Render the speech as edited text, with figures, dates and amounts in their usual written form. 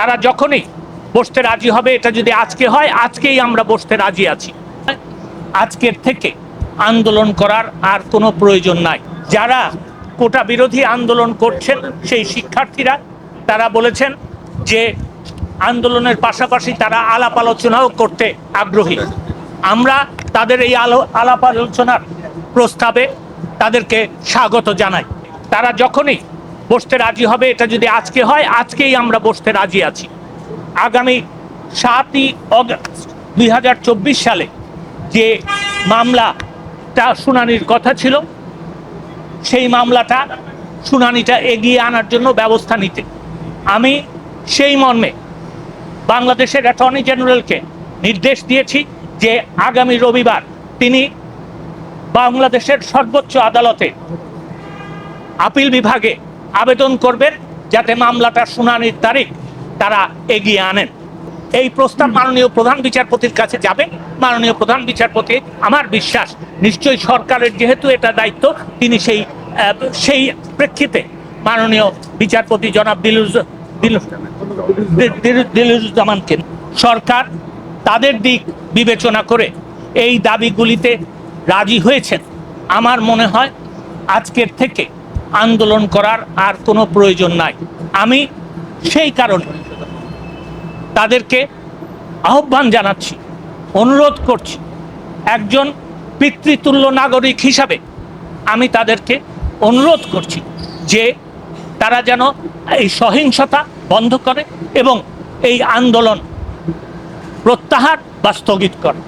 তারা যখনই বসতে রাজি হবে, এটা যদি আজকে হয়, আজকেই আমরা বসতে রাজি আছি। আজকের থেকে আন্দোলন করার আর কোনো প্রয়োজন নাই। যারা কোটা বিরোধী আন্দোলন করছেন সেই শিক্ষার্থীরা তারা বলেছেন যে আন্দোলনের পাশাপাশি তারা আলাপ আলোচনাও করতে আগ্রহী। আমরা তাদের এই আলাপ আলোচনার প্রস্তাবে তাদেরকে স্বাগত জানাই। তারা যখনই বসতে রাজি হবে, এটা যদি আজকে হয়, আজকেই আমরা বসতে রাজি আছি। আগামী 7ই অগস্ট 2024 সালে যে মামলাটা শুনানির কথা ছিল, সেই মামলাটা শুনানিটা এগিয়ে আনার জন্য ব্যবস্থা নিতে আমি সেই মর্মে বাংলাদেশের অ্যাটর্নি জেনারেলকে নির্দেশ দিয়েছি যে আগামী রবিবার তিনি বাংলাদেশের সর্বোচ্চ আদালতে আপিল বিভাগে আবেদন করবেন যাতে মামলাটার শুনানির তারিখ তারা এগিয়ে আনেন। এই প্রস্তাব মাননীয় প্রধান বিচারপতির কাছে যাবে। মাননীয় প্রধান বিচারপতি, আমার বিশ্বাস, নিশ্চয়ই সরকারের যেহেতু এটা দায়িত্ব, তিনি সেই প্রেক্ষিতে মাননীয় বিচারপতি জনাব দিলুজ্জামানকে সরকার তাদের দিক বিবেচনা করে এই দাবিগুলিতে রাজি হয়েছেন। আমার মনে হয় আজকের থেকে আন্দোলন করার আর কোনো প্রয়োজন নাই। আমি সেই কারণে তাদেরকে আহ্বান জানাচ্ছি, অনুরোধ করছি, একজন পিতৃতুল্য নাগরিক হিসাবে আমি তাদেরকে অনুরোধ করছি যে তারা যেন এই সহিংসতা বন্ধ করে এবং এই আন্দোলন প্রত্যাহার বা স্থগিত করে।